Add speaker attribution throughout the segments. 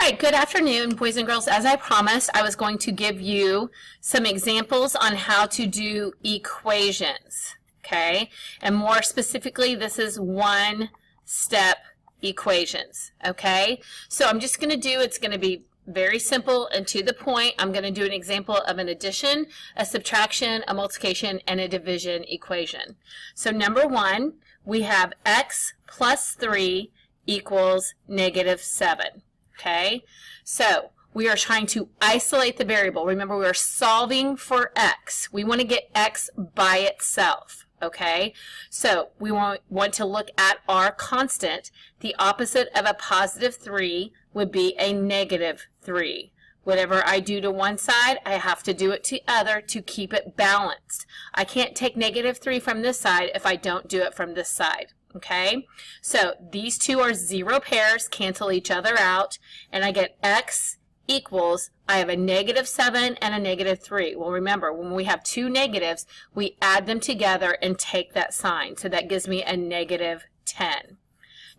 Speaker 1: right, good afternoon, boys and girls. As I promised, I was going to give you some examples on how to do equations, okay? And more specifically, this is one-step equations, okay? So I'm just going to do, it's going to be very simple and to the point. I'm going to do an example of an addition, a subtraction, a multiplication, and a division equation. So number one, we have x plus 3 equals -7. Okay, so we are trying to isolate the variable. Remember, we are solving for x. We want to get x by itself. Okay, so we want to look at our constant. The opposite of a positive 3 would be a -3. Whatever I do to one side, I have to do it to the other to keep it balanced. I can't take -3 from this side if I don't do it from this side. Okay, so these two are zero pairs, cancel each other out, and I get x equals, I have a -7 and a -3. Well, remember, when we have two negatives, we add them together and take that sign. So that gives me a -10.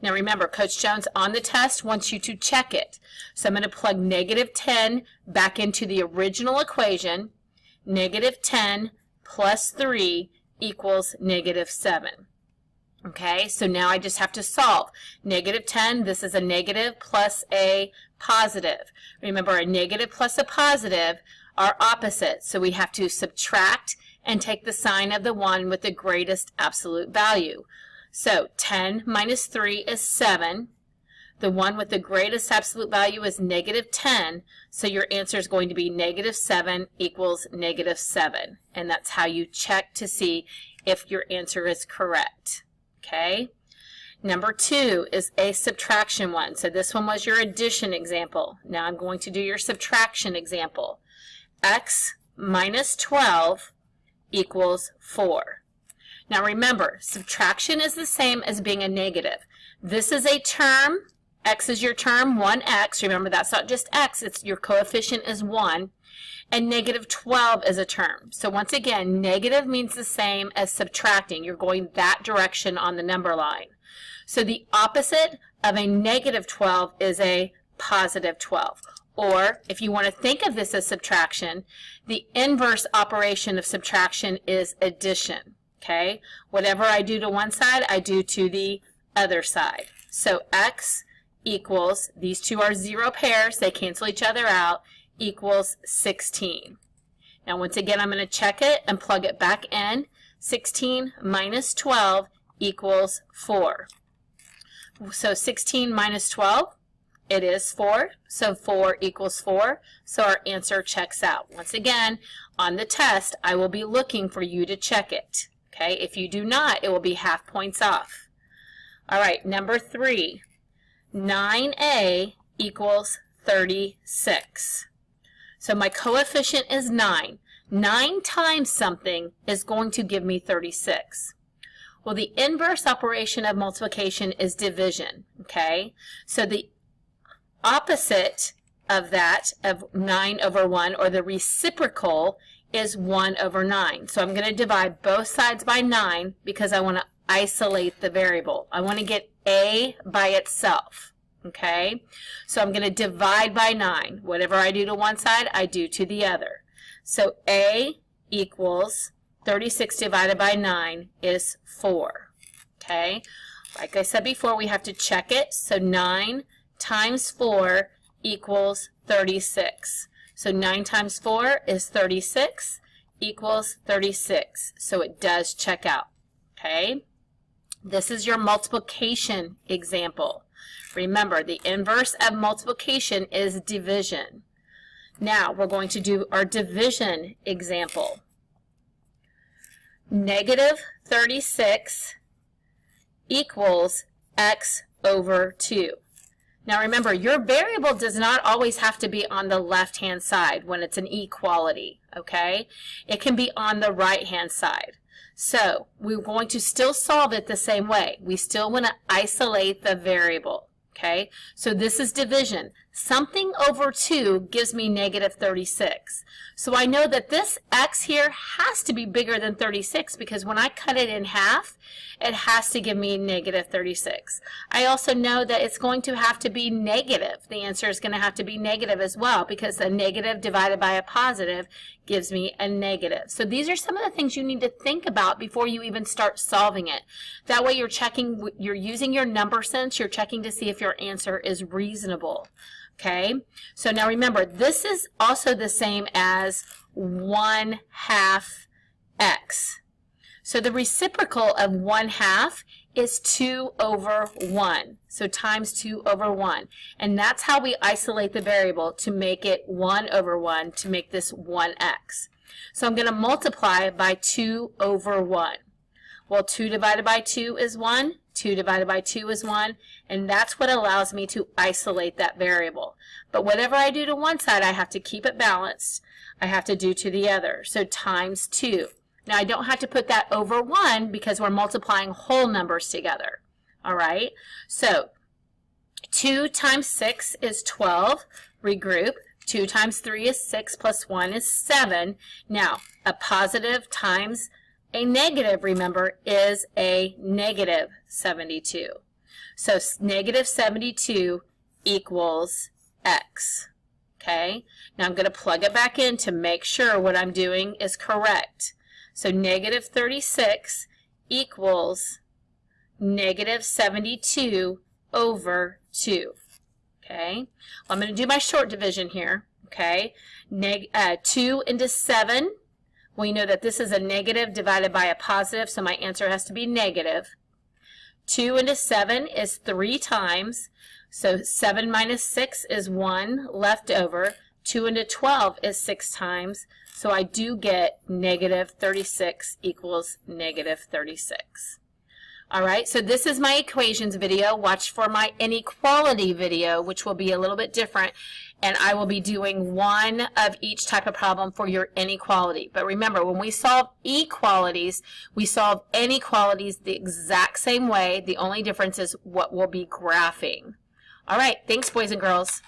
Speaker 1: Now remember, Coach Jones on the test wants you to check it. So I'm going to plug -10 back into the original equation. -10 plus 3 equals -7. Okay, so now I just have to solve. -10, this is a negative plus a positive. Remember, a negative plus a positive are opposite, so we have to subtract and take the sign of the one with the greatest absolute value. So 10 minus 3 is 7. The one with the greatest absolute value is -10, so your answer is going to be -7 equals -7. And that's how you check to see if your answer is correct. Okay, number 2 is a subtraction one. So this one was your addition example. Now I'm going to do your subtraction example. X minus 12 equals 4. Now remember, subtraction is the same as being a negative. This is a term. X is your term, 1x. Remember, that's not just x, it's your coefficient is 1. And -12 is a term. So once again, negative means the same as subtracting. You're going that direction on the number line. So the opposite of a -12 is a +12. Or if you want to think of this as subtraction, the inverse operation of subtraction is addition. Okay? Whatever I do to one side, I do to the other side. So x equals, these two are zero pairs, they cancel each other out, equals 16. Now once again, I'm going to check it and plug it back in. 16 minus 12 equals 4. So 16 minus 12, it is 4. So 4 equals 4. So our answer checks out. Once again, on the test, I will be looking for you to check it. Okay, if you do not, it will be half points off. All right, number 3, 9a equals 36. So my coefficient is 9. 9 times something is going to give me 36. Well, the inverse operation of multiplication is division, okay? So the opposite of that, of 9 over 1, or the reciprocal, is 1 over 9. So I'm going to divide both sides by 9 because I want to isolate the variable. I want to get a by itself. Okay, so I'm going to divide by 9. Whatever I do to one side, I do to the other. So a equals 36 divided by 9 is 4. Okay, like I said before, we have to check it. So 9 times 4 equals 36. So 9 times 4 is 36 equals 36. So it does check out. Okay, this is your multiplication example. Remember, the inverse of multiplication is division. Now, we're going to do our division example. -36 equals x over 2. Now remember, your variable does not always have to be on the left-hand side when it's an equality, okay? It can be on the right-hand side. So, we're going to still solve it the same way. We still want to isolate the variable. Okay, so this is division. Something over 2 gives me negative 36. So I know that this x here has to be bigger than 36 because when I cut it in half, it has to give me negative 36. I also know that it's going to have to be negative. The answer is going to have to be negative as well because a negative divided by a positive gives me a negative. So these are some of the things you need to think about before you even start solving it. That way you're checking, you're using your number sense, you're checking to see if your answer is reasonable. Okay, so now remember, this is also the same as 1/2 x. So the reciprocal of 1/2 is 2/1. So times 2/1. And that's how we isolate the variable to make it 1/1 to make this 1x. So I'm going to multiply by 2/1. Well, 2 divided by 2 is 1. 2 divided by 2 is 1, and that's what allows me to isolate that variable. But whatever I do to one side, I have to keep it balanced. I have to do to the other. So times 2. Now, I don't have to put that over 1 because we're multiplying whole numbers together. All right? So 2 times 6 is 12. Regroup. 2 times 3 is 6 plus 1 is 7. Now, a positive times a negative, remember, is a negative 72. So negative 72 equals x. Okay? Now I'm going to plug it back in to make sure what I'm doing is correct. So negative 36 equals negative 72 over 2. Okay? Well, I'm going to do my short division here. Okay? 2 into 7. We know that this is a negative divided by a positive, so my answer has to be negative. 2 into 7 is 3 times, so 7 minus 6 is 1 left over. 2 into 12 is 6 times, so I do get negative 36 equals negative 36. All right, so this is my equations video. Watch for my inequality video, which will be a little bit different, and I will be doing one of each type of problem for your inequality. But remember, when we solve equalities, we solve inequalities the exact same way. The only difference is what we'll be graphing. All right, thanks, boys and girls.